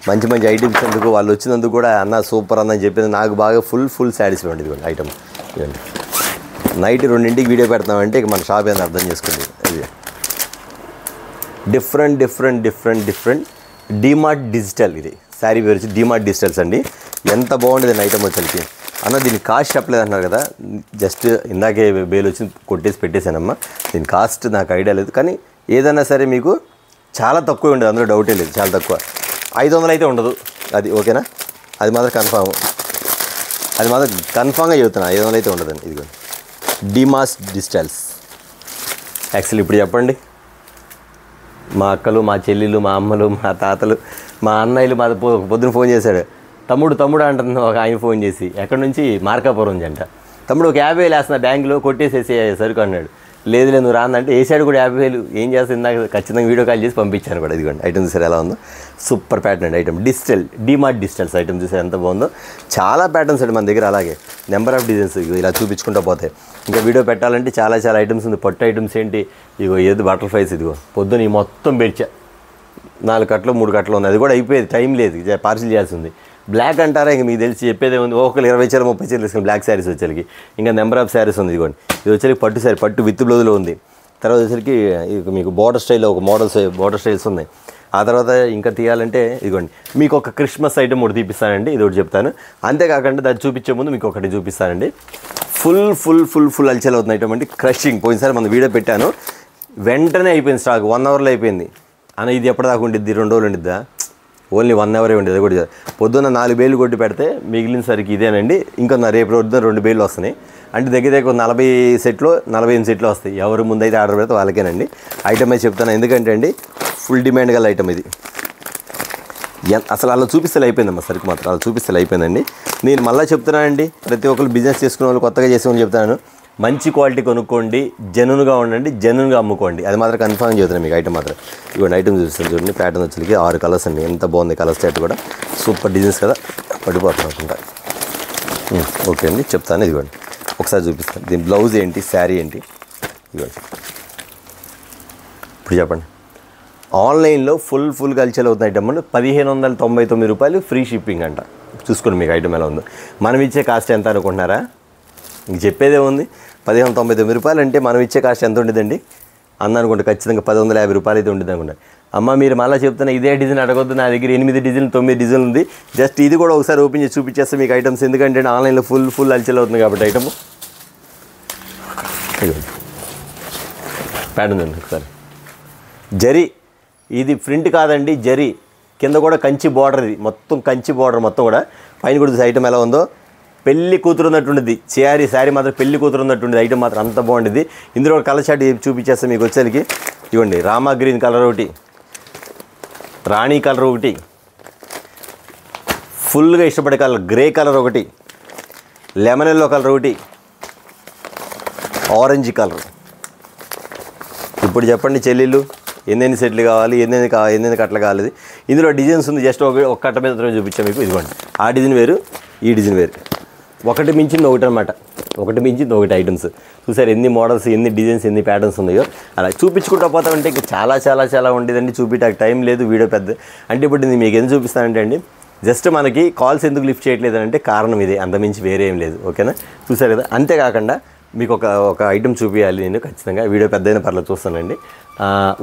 మంచి ఐటమ్స్ అందుకు వాళ్ళు వచ్చినందుకు కూడా అన్న సూపర్ అన్న చెప్పింది నాకు బాగా ఫుల్ సాటిస్ఫై ఉంటుంది. ఇదిగోండి ఐటమ్. ఇవ్వండి నైట్ 2ంటికి వీడియో పెడతామంటే ఇక మన షాప్ ఏదైనా అర్థం చేసుకోండి. ఇది డిఫరెంట్ డిమార్ట్ డిజిటల్. ఇది శారీ పేరు వచ్చి డిమార్ట్ డిజిటల్స్ అండి. ఎంత బాగుంటుంది ఐటమ్ వచ్చేసరికి. అన్న దీని కాస్ట్ చెప్పలేదు అంటున్నారు కదా, జస్ట్ ఇందాకే బేల్ వచ్చి కొట్టేసి పెట్టేశానమ్మా. దీని కాస్ట్ నాకు ఐడియా లేదు, కానీ ఏదైనా సరే మీకు చాలా తక్కువ ఉండదు, అందులో డౌటే లేదు. చాలా తక్కువ, 500 అయితే ఉండదు. అది ఓకేనా, అది మాత్రం కన్ఫామ్గా చెబుతున్నా. 500 అయితే ఉండదండి. ఇదిగోండి డిమార్ట్ డిజిటల్స్. యాక్చువల్లీ ఇప్పుడు చెప్పండి, మా అక్కలు, మా చెల్లెలు, మా అమ్మలు, మా తాతలు, మా అన్నయ్యలు మా పొద్దున ఫోన్ చేశాడు. తమ్ముడు అంటున్నా ఒక ఆయన ఫోన్ చేసి, ఎక్కడి నుంచి, మార్కాపురం నుంచి అంట. తమ్ముడు ఒక 50,000 వేస్తున్నా బ్యాంకులో, కొట్టేసేసి సరుకు అన్నాడు. లేదు నువ్వు రాందంటే వేసాడు కూడా 50,000. ఏం చేస్తుంది నాకు ఖచ్చితంగా వీడియో కాల్ చేసి పంపించాను కూడా. ఇదిగోండి ఐటమ్ చూసారు ఎలా ఉందో, సూపర్ ప్యాటర్న్ అండి ఐటమ్. డిమార్ట్ డిజిటల్స్ ఐటమ్ చూసారు ఎంత బాగుందో. చాలా ప్యాటర్న్స్ అండి మన దగ్గర. అలాగే నెంబర్ ఆఫ్ డిజైన్స్ ఇలా చూపించుకుంటూ పోతాయి. ఇంకా వీడియో పెట్టాలంటే చాలా ఐటమ్స్ ఉంది. పట్టు ఐటమ్స్ ఏంటి, ఇగో ఏది బటర్ఫ్లైస్. ఇదిగో పొద్దున ఈ మొత్తం పెరిచా 4 కట్టలు 3 కట్టలు ఉన్నాయి. అది కూడా అయిపోయేది, టైం లేదు, పార్సిల్ చేయాల్సి ఉంది. బ్లాక్ అంటారా ఇంక మీకు తెలిసి చెప్పేదే ఉంది. ఒకళ్ళు 20 చీరలు 30 చీరలు తీసుకుని బ్లాక్ శారీస్ వచ్చేసరికి ఇంకా నెంబర్ ఆఫ్ శారీస్ ఉంది. ఇదిగోండి ఇది వచ్చేసరికి పట్టు శారీ, పట్టు విత్ బ్లౌజ్లో ఉంది. తర్వాత వచ్చేసరికి మీకు బార్డర్ స్టైల్లో ఒక బార్డర్ స్టైల్స్ ఉన్నాయి. ఆ తర్వాత ఇంకా తీయాలంటే ఇదిగోండి మీకు ఒక క్రిస్మస్ ఐటమ్ ఒకటి తీపిస్తానండి, ఇది ఒకటి చెప్తాను. అంతేకాకుండా దాన్ని చూపించే ముందు మీకు ఒకటి చూపిస్తానండి. ఫుల్ అల్చల్ అవుతుంది ఐటమ్ అండి. క్రషింగ్ పోయినసారి మనం వీడియో పెట్టాను, వెంటనే అయిపోయింది స్టాక్, 1 అవర్లో అయిపోయింది. అన్న ఇది ఎప్పటిదాకా ఉండిద్ది, 2 రోజులు ఉండిద్దా? ఓన్లీ 1 అవరే ఉండేది. అది కూడా పొద్దున్న 4 బేలు కొట్టి పెడితే మిగిలిన సరికి ఇదేనండి. ఇంకా రేపు పొద్దున్న 2 బేలు వస్తున్నాయి. అంటే దగ్గర 40 సెట్లు 45 సెట్లు వస్తాయి. ఎవరు ముందైతే ఆర్డర్ పెడితే వాళ్ళకేనండి. ఐటమ్ అయితే చెప్తాను, ఎందుకంటే అండి ఫుల్ డిమాండ్ గల ఐటమ్ ఇది. అసలు అలా చూపిస్తే అయిపోయిందమ్మా, సరికి మాత్రం అలా చూపిస్తే అయిపోయిందండి. నేను మళ్ళీ చెప్తున్నానండి, ప్రతి ఒక్కరు బిజినెస్ చేసుకునే వాళ్ళు, కొత్తగా చేసే వాళ్ళు చెప్తాను, మంచి క్వాలిటీ కొనుక్కోండి, జెన్యూన్గా ఉండండి, జెన్యూన్గా అమ్ముకోండి. అది మాత్రం కన్ఫర్మ్ చెప్తున్నాను మీకు. ఐటమ్ మాత్రం ఇవ్వండి, ఐటమ్ చూపిస్తాను చూడండి. ప్యాటర్న్ వచ్చేకి 6 కలర్స్ అండి, ఎంత బాగుంది కలర్ సెట్ కూడా, సూపర్ డిజైన్స్ కదా, పడిపోతున్నా. ఓకే అండి, చెప్తాను. ఇదిగోండి ఒకసారి చూపిస్తాను. దీని బ్లౌజ్ ఏంటి, శారీ ఏంటి, ఇదిగోండి ఇప్పుడు చెప్పండి. ఆన్లైన్లో ఫుల్ కల్చర్ అవుతున్న ఐటమ్ అండి, 1599 రూపాయలు ఫ్రీ షిప్పింగ్ అంట. చూసుకోండి మీకు ఐటమ్ ఎలా ఉందో. మనం ఇచ్చే కాస్ట్ ఎంత అనుకుంటున్నారా? ఇంక చెప్పేదే ఉంది, 1599 రూపాయలు అంటే మనం ఇచ్చే కాస్ట్ ఎంత ఉండేదండి అందనుకుంటే ఖచ్చితంగా 1150 రూపాయలు అయితే ఉంటుంది అనుకుంటారు. అమ్మ మీరు మళ్ళీ చెప్తున్నా ఇదే డిజైన్ అడగొద్దు, నా దగ్గర 8 డిజైన్ 9 డిజైన్ ఉంది. జస్ట్ ఇది కూడా ఒకసారి ఓపెన్ చేసి చూపించేస్తే మీకు ఐటమ్స్, ఎందుకంటే ఆన్లైన్లో ఫుల్ అల్చల్ అవుతుంది కాబట్టి ఐటమ్. ప్యాటర్న్ ఉంది ఒకసారి. జరీ ఇది ప్రింట్ కాదండి, జరీ కింద కూడా కంచి బార్డర్, ఇది మొత్తం కంచి బార్డర్ మొత్తం కూడా. పైన కూడా ఐటమ్ ఎలా ఉందో, పెళ్లి కూతురు ఉన్నట్టుండేది శారీ మాత్రం పెళ్లి కూతురు ఉన్నట్టుండేది. ఐటమ్ మాత్రం అంత బాగుండేది. ఇందులో ఒక కలర్ షాట్ చూపించేస్తే మీకు వచ్చేసరికి ఇవ్వండి, రామా గ్రీన్ కలర్ ఒకటి, రాణి కలర్ ఒకటి, ఫుల్గా ఇష్టపడే కలర్ గ్రే కలర్ ఒకటి, లెమన్ ఎల్లో కలర్ ఒకటి, ఆరెంజ్ కలర్. ఇప్పుడు చెప్పండి చెల్లెళ్ళు, ఎన్ని సెట్లు కావాలి, ఎన్ని కట్టలు కావాలి. ఇందులో డిజైన్స్ ఉంది, జస్ట్ ఒక కట్ట మీద చూపించాను మీకు. ఇదిగోండి ఆ డిజైన్ వేరు, ఈ డిజైన్ వేరు, ఒకటి మించింది ఒకటి అనమాట, ఒకటి మించింది ఒకటి ఐటమ్స్. చూసారు ఎన్ని మోడల్స్, ఎన్ని డిజైన్స్, ఎన్ని ప్యాటర్న్స్ ఉన్నాయో. అలా చూపించుకుంటూ పోతామంటే ఇంకా చాలా ఉండేదండి. చూపించడానికి టైం లేదు, వీడియో పెద్ద. అంటే ఇప్పుడు నేను మీకు ఎందుకు చూపిస్తానంటే అండి, జస్ట్ మనకి కాల్స్ ఎందుకు లిఫ్ట్ చేయట్లేదు అంటే కారణం ఇదే, అంతమించి వేరే ఏం లేదు. ఓకేనా, చూసారు కదా. అంతేకాకుండా మీకు ఒక ఐటమ్ చూపించాలి నేను ఖచ్చితంగా, వీడియో పెద్దయినా పర్లేదు చూస్తానండి.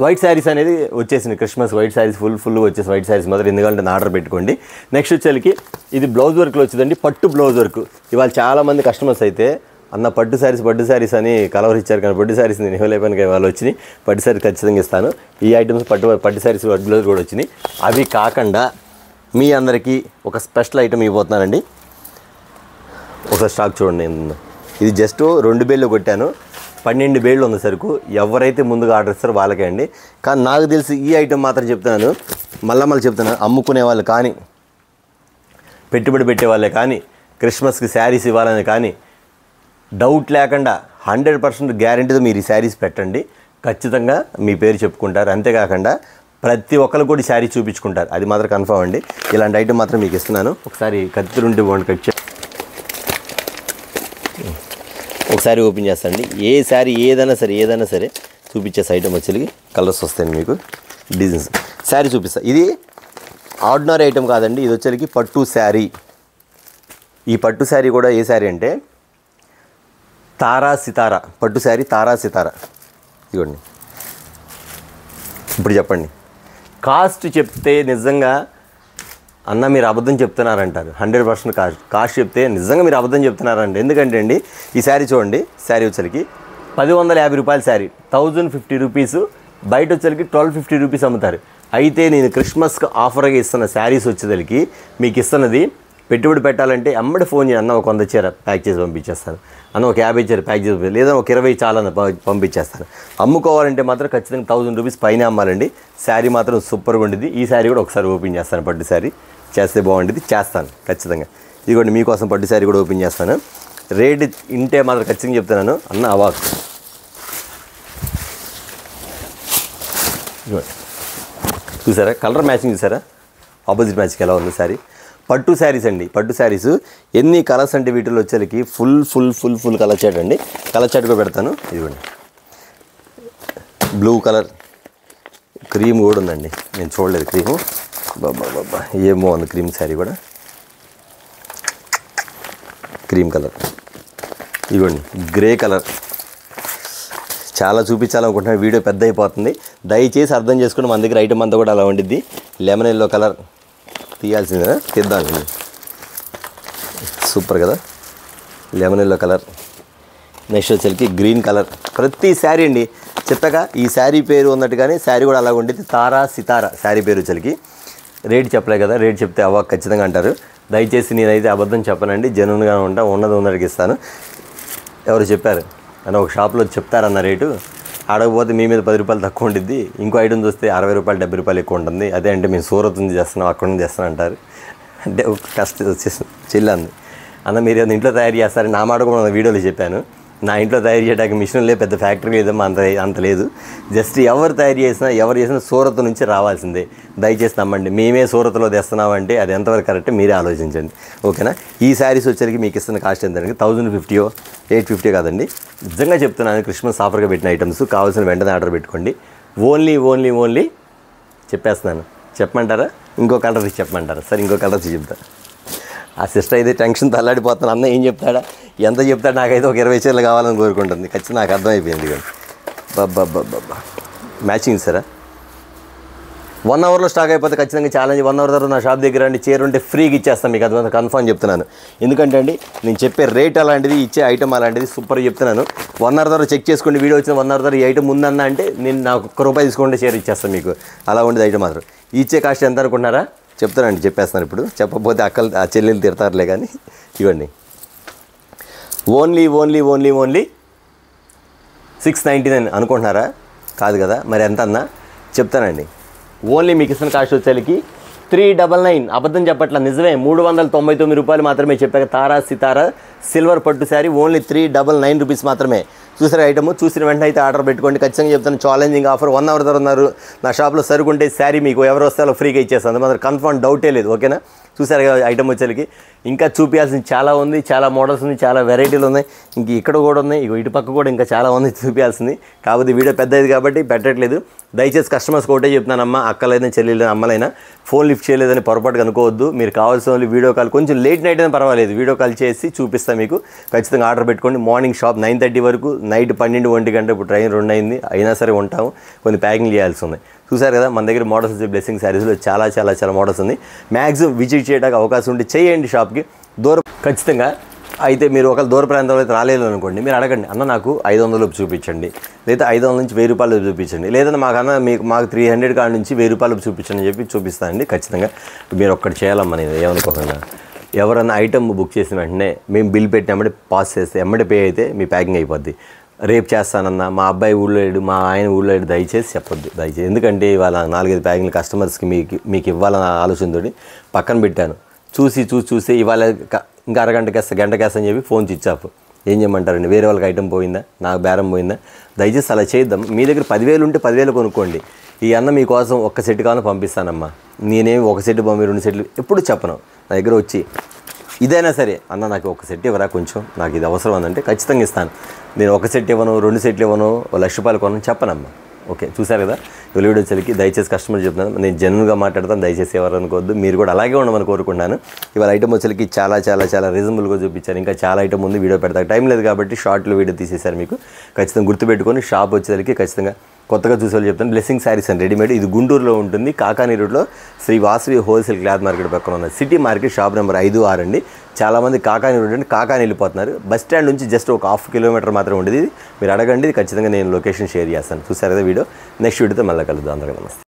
వైట్ శారీస్ అనేది వచ్చేసింది, క్రిస్మస్ వైట్ శారీస్ ఫుల్ వచ్చేసి వైట్ శారీస్ మాత్రం ఎందుకంటే ఆర్డర్ పెట్టుకోండి. నెక్స్ట్ వచ్చేసరికి ఇది బ్లౌజ్ వర్క్లో వచ్చిందండి, పట్టు బ్లౌజ్ వర్క్. ఇవాళ చాలామంది కస్టమర్స్ అయితే అన్న పట్టు శారీస్ అని కలవర్ ఇచ్చారు, కానీ పట్టు శారీస్ నేను ఇవ్వలేకపోయినా వాళ్ళు వచ్చినాయి. పట్టు శారీస్ ఖచ్చితంగా ఇస్తాను. ఈ ఐటమ్స్ పట్టు శారీస్ బ్లౌజ్ కూడా వచ్చినాయి. అవి కాకుండా మీ అందరికీ ఒక స్పెషల్ ఐటమ్ ఇవ్వబోతున్నానండి. ఒక స్టాక్ చూడండి, ఇది జస్ట్ 2 బేళ్ళు కొట్టాను, 12 బేళ్ళు ఉంది సరుకు. ఎవరైతే ముందుగా ఆర్డర్ ఇస్తారో వాళ్ళకే అండి. కానీ నాకు తెలిసి ఈ ఐటమ్ మాత్రం చెప్తున్నాను, మళ్ళీ చెప్తున్నాను, అమ్ముకునే వాళ్ళు కానీ, పెట్టుబడి పెట్టే వాళ్ళే కానీ, క్రిస్మస్కి శారీస్ ఇవ్వాలని కానీ డౌట్ లేకుండా 100% గ్యారెంటీతో మీరు ఈ శారీస్ పెట్టండి, ఖచ్చితంగా మీ పేరు చెప్పుకుంటారు. అంతేకాకుండా ప్రతి ఒక్కరు కూడా శారీ చూపించుకుంటారు, అది మాత్రం కన్ఫర్మ్ అండి. ఇలాంటి ఐటమ్ మాత్రం మీకు ఇస్తున్నాను. ఒకసారి కత్తిరుంటే బాగుంది, కట్ ఒకసారి ఓపెన్ చేస్తాండి. ఏ శారీ ఏదైనా సరే చూపించేసి ఐటమ్ వచ్చేది కలర్స్ వస్తాయండి మీకు, డిజైన్స్. శారీ చూపిస్తా. ఇది ఆర్డినరీ ఐటమ్ కాదండి, ఇది వచ్చేసరికి పట్టు శారీ. ఈ పట్టు శారీ కూడా ఏ శారీ అంటే తారా సితారా పట్టు శారీ, తారా సితారా. ఇవ్వండి ఇప్పుడు చెప్పండి, కాస్ట్ చెప్తే నిజంగా అన్న మీరు అబద్ధం చెప్తున్నారంటారు. 100% కాస్ట్ చెప్తే నిజంగా మీరు అబద్ధం చెప్తున్నారండి. ఎందుకంటే అండి ఈ శారీ చూడండి, శారీ వచ్చరికి 1150 రూపాయల శారీ, 1050 రూపీస్. బయట వచ్చరికి 1250 రూపీస్ అమ్ముతారు. అయితే నేను క్రిస్మస్కి ఆఫర్గా ఇస్తున్న శారీస్ వచ్చేసరికి మీకు ఇస్తున్నది, పెట్టుబడి పెట్టాలంటే అమ్మడి ఫోన్ చేయండి, అన్న ఒక 100 చీర ప్యాక్ చేసి పంపించేస్తాను, అన్న ఒక 50 చీర ప్యాక్ చేసి, లేదా ఒక 20 చాలని పంపించేస్తాను. అమ్ముకోవాలంటే మాత్రం ఖచ్చితంగా 1000 రూపీస్ పైన అమ్మాలండి. శారీ మాత్రం సూపర్గా ఉండేది. ఈ శారీ కూడా ఒకసారి ఓపెన్ చేస్తాను, పట్టు శారీ చేస్తే బాగుంటుంది, చేస్తాను ఖచ్చితంగా. ఇదిగోండి మీకోసం పట్టు శారీ కూడా ఓపెన్ చేస్తాను. రేట్ ఇంటే మాత్రం ఖచ్చితంగా చెప్తున్నాను అన్న, అవాక్. చూసారా కలర్ మ్యాచింగ్, చూసారా ఆపోజిట్ మ్యాచింగ్ ఎలా ఉంది శారీ. పట్టు శారీస్ అండి, పట్టు శారీస్ ఎన్ని కలర్స్ అంటే వీటిలో వచ్చేసరికి ఫుల్ కలర్ చాట్ అండి. కలర్ చాట్ కూడా పెడతాను. ఇదిగోండి బ్లూ కలర్, క్రీమ్ కూడా ఉందండి, నేను చూడలేదు క్రీము. బాబా ఏమో ఉంది క్రీమ్ శారీ కూడా. క్రీమ్ కలర్, ఇవ్వండి గ్రే కలర్. చాలా చూపించాలనుకుంటున్నాను, వీడియో పెద్ద అయిపోతుంది, దయచేసి అర్థం చేసుకుని. మన దగ్గర ఐటమ్ అంతా కూడా అలా ఉండిద్ది. లెమన్ ఎల్లో కలర్ తీయాల్సిందే, తీద్దాం. సూపర్ కదా, లెమన్ ఎల్లో కలర్. నెక్స్ట్ వచ్చేసరికి గ్రీన్ కలర్. ప్రతి శారీ అండి చెప్పాక ఈ శారీ పేరు ఉన్నట్టుగానే శారీ కూడా అలా ఉండేది. తారా సితారా శారీ పేరు వచ్చేసరికి. రేట్ చెప్పలే కదా, రేట్ చెప్తే అవ్వ ఖచ్చితంగా అంటారు. దయచేసి నేనైతే అబద్ధం చెప్పనండి, జెన్యూన్గా ఉంటా, ఉన్నది ఉన్నట్టుకి ఇస్తాను. ఎవరు చెప్పారు అని ఒక షాప్లో చెప్తారన్న రేటు, ఆడకపోతే మీ మీద 10 రూపాయలు తక్కువ ఉంటుంది. ఇంకో ఐటమ్ చూస్తే 60 రూపాయలు 70 రూపాయలు ఎక్కువ ఉంటుంది. అదే అంటే మేము సూరత్ నుంచి చేస్తున్నాం, అక్కడ నుంచి చేస్తాను అంటారు. అంటే ఒక కష్టం వచ్చేసి చెల్లంది అన్న, మీరు ఇంట్లో తయారు చేస్తారని నా మాట కూడా వీడియోలో చెప్పాను. నా ఇంట్లో తయారు చేయడానికి మిషన్ లేదు, పెద్ద ఫ్యాక్టరీ లేదమ్మా, అంత లేదు. జస్ట్ ఎవరు తయారు చేసినా సూరత్ నుంచి రావాల్సిందే. దయచేసి నమ్మండి. మేమే సూరత్లో తెస్తున్నామంటే అది ఎంతవరకు కరెక్ట్ మీరే ఆలోచించండి, ఓకేనా. ఈ శారీస్ వచ్చేసరికి మీకు ఇస్తున్న కాస్ట్ ఎంత అంటే 1050 850 కాదండి. నిజంగా చెప్తున్నాను, క్రిస్మస్ ఆఫర్గా పెట్టిన ఐటమ్స్. కావాల్సిన వెంటనే ఆర్డర్ పెట్టుకోండి. ఓన్లీ చెప్పేస్తున్నాను. చెప్పమంటారా? ఇంకో కలర్ తీసి చెప్పమంటారా? సరే ఇంకో కలర్ తీసి చెప్తా. ఆ సిస్టర్ అయితే టెన్షన్తో అల్లాడిపోతున్నాను. అన్న ఏం చెప్తాడా, ఎంత చెప్తాడు, నాకైతే ఒక 20 చీరలు కావాలని కోరుకుంటుంది. ఖచ్చితంగా నాకు అర్థమైపోయింది. కానీ బాబా మ్యాచింగ్ సరే 1 అవర్లో స్టాక్ అయిపోతే ఖచ్చితంగా ఛాలెంజ్. 1 అవర్ తర్వాత నా షాప్ దగ్గర అండి చీర ఉంటే ఫ్రీగా ఇచ్చేస్తాను మీకు, అది కన్ఫర్మ్ చెప్తున్నాను. ఎందుకంటే అండి నేను చెప్పే రేట్ అలాంటిది, ఇచ్చే ఐటమ్ అలాంటిది. సూపర్ చెప్తున్నాను. 1 అవర్ తర్వాత చెక్ చేసుకోండి. వీడియో వచ్చిన 1 అవర్ తర్వాత ఈ ఐటమ్ ఉందన్న అంటే నేను నాకు ₹1 తీసుకుంటే చీర ఇచ్చేస్తాను మీకు. అలా ఉండేది ఐటమ్ మాత్రం. ఇచ్చే కాస్ట్ ఎంత అనుకుంటున్నారా? చెప్తానండి, చెప్పేస్తాను ఇప్పుడు. చెప్పకపోతే ఆ చెల్లెలు తిడతారులే. కానీ ఇవ్వండి, ఓన్లీ 699 అనుకుంటున్నారా? కాదు కదా, మరి ఎంత అన్నా చెప్తానండి. ఓన్లీ మీకు ఇస్తున్న కాస్ట్ వచ్చేసరికి 399. అబద్ధం చెప్పట్ల, నిజమే. 399 రూపాయలు మాత్రమే చెప్పాక. తారా సితారా సిల్వర్ పట్టు శారీ ఓన్లీ 399 రూపీస్ మాత్రమే. చూసారు ఐటమ్, చూసిన వెంటనే అయితే ఆర్డర్ పెట్టుకోండి. ఖచ్చితంగా చెప్తాను, ఛాలెంజింగ్ ఆఫర్. 1 అవర్ తర్వాత ఉన్నారు నా షాప్లో సరుకుంటే శారీ మీకు ఎవరు వస్తే అలా ఫ్రీగా ఇచ్చేస్తాను, మాత్రం కన్ఫర్మ్ డౌటే లేదు, ఓకేనా. చూసారు కదా ఐటమ్ వచ్చేసరికి. ఇంకా చూపించాల్సింది చాలా ఉంది, చాలా మోడల్స్ ఉంది, చాలా వెరైటీలు ఉన్నాయి. ఇంక ఇక్కడ కూడా ఉన్నాయి, ఇటు పక్క కూడా ఇంకా చాలా ఉంది చూపించాల్సింది. కాకపోతే వీడియో పెద్దది కాబట్టి పెట్టట్లేదు. దయచేసి కస్టమర్స్కి ఒకటే చెప్తున్నానమ్మా, అక్కలైనా చెల్లెలైనా అమ్మలైనా ఫోన్ లిఫ్ట్ చేయలేదని పొరపాటుగా అనుకోవద్దు. మీరు కావాల్సిన వీడియో కాల్, కొంచెం లేట్ నైట్ అయినా పర్వాలేదు, వీడియో కాల్ చేసి చూపిస్తాను మీకు. ఖచ్చితంగా ఆర్డర్ పెట్టుకోండి. మార్నింగ్ షాప్ 9:30 వరకు, నైట్ 12 1 గంట. ఇప్పుడు ట్రైన్ 2 అయింది, అయినా సరే ఉంటాము. కొన్ని ప్యాకింగ్ చేయాల్సి ఉంది. చూసారు కదా మన దగ్గర మోడల్స్ బ్లెస్సింగ్ శారీస్లో చాలా మోడల్స్ ఉంది. మ్యాక్సిమం విజిట్ చేయడానికి అవకాశం ఉంటే చేయండి షాప్కి. దూరం ఖచ్చితంగా అయితే మీరు ఒక దూర ప్రాంతంలో అయితే రాలేదు అనుకోండి, మీరు అడగండి, అన్న నాకు 500 చూపించండి, లేదా 500 నుంచి 1000 రూపాయలు చూపించండి, లేదా మాకు 300 కాడ నుంచి 1000 రూపాయలు చూపించండి అని చెప్పి చూపిస్తానండి. ఖచ్చితంగా మీరు ఒక్కటి చేయాలమ్మా, నేను ఏమనుకోకుండా. ఎవరన్నా ఐటమ్ బుక్ చేసిన వెంటనే మేము బిల్ పెట్టి ఎమ్మడే పాస్ చేస్తే ఎమ్మడే పే అయితే మీ ప్యాకింగ్ అయిపోద్ది. రేపు చేస్తానన్నా, మా అబ్బాయి ఊళ్ళో లేడు, మా ఆయన ఊళ్ళో లేడు, దయచేసి చెప్పొద్దు, దయచేసి. ఎందుకంటే ఇవాళ 4-5 ప్యాకింగ్లు కస్టమర్స్కి మీకు ఇవ్వాలన్న ఆలోచనతో పక్కన పెట్టాను. చూసి ఇవాళ ఇంకా గంటకేస్తా అని చెప్పి ఫోన్ స్విచ్ ఆఫ్. ఏం చేయమంటారండి, వేరే వాళ్ళకి ఐటమ్ పోయిందా, నాకు బేరం పోయిందా? దయచేసి అలా చేద్దాం. మీ దగ్గర 10,000 ఉంటే 10,000 కొనుక్కోండి. ఈ అన్న మీకోసం ఒక్క సెట్ కావాలని పంపిస్తానమ్మా. నేనేమి ఒక సెట్ 2 సెట్లు ఎప్పుడు చెప్పను. నా దగ్గర వచ్చి ఇదైనా సరే, అన్న నాకు ఒక సెట్ ఇవ్వరా, కొంచెం నాకు ఇది అవసరం అందంటే ఖచ్చితంగా ఇస్తాను. నేను ఒక సెట్ ఇవ్వను, 2 సెట్లు ఇవ్వను, ₹1,00,000 కొనని చెప్పనమ్మా. ఓకే, చూసారు కదా వీడియో వచ్చేసరికి. దయచేసి కస్టమర్ చెప్తున్నాను, నేను జెన్యూన్గా మాట్లాడతాను, దయచేసి ఎవరు అనుకోవద్దు. మీరు కూడా అలాగే ఉండమని కోరుకుంటున్నాను. ఇవాళ ఐటమ్ వచ్చేసరికి చాలా రీజనబుల్గా చూపించారు. ఇంకా చాలా ఐటమ్ ఉంది, వీడియో పెడతాను, టైం లేదు కాబట్టి షార్ట్లో వీడియో తీసేశారు. మీకు ఖచ్చితంగా గుర్తుపెట్టుకొని షాప్ వచ్చేసరికి ఖచ్చితంగా కొత్తగా చూసేవాళ్ళు చెప్తాను. Blessing saris and readymade. ఇది గుంటూరులో ఉంటుంది, కాకానీ రోడ్లో Sri Vasavi wholesale cloth market పక్కన ఉన్న సిటీ మార్కెట్, షాప్ నెంబర్ 5-6 అండి. చాలామంది కాకానీ రోడ్ అంటే కాకానీ వెళ్ళిపోతున్నారు. బస్ స్టాండ్ నుంచి జస్ట్ ఒక 1/2 కిలోమీటర్ మాత్రం ఉండేది. మీరు అడగండి, ఖచ్చితంగా నేను లొకేషన్ షేర్ చేస్తాను. చూసారు కదా వీడియో. నెక్స్ట్ వీడియోతో మళ్ళీ కలుద్దాం. అందరికీ నమస్తే.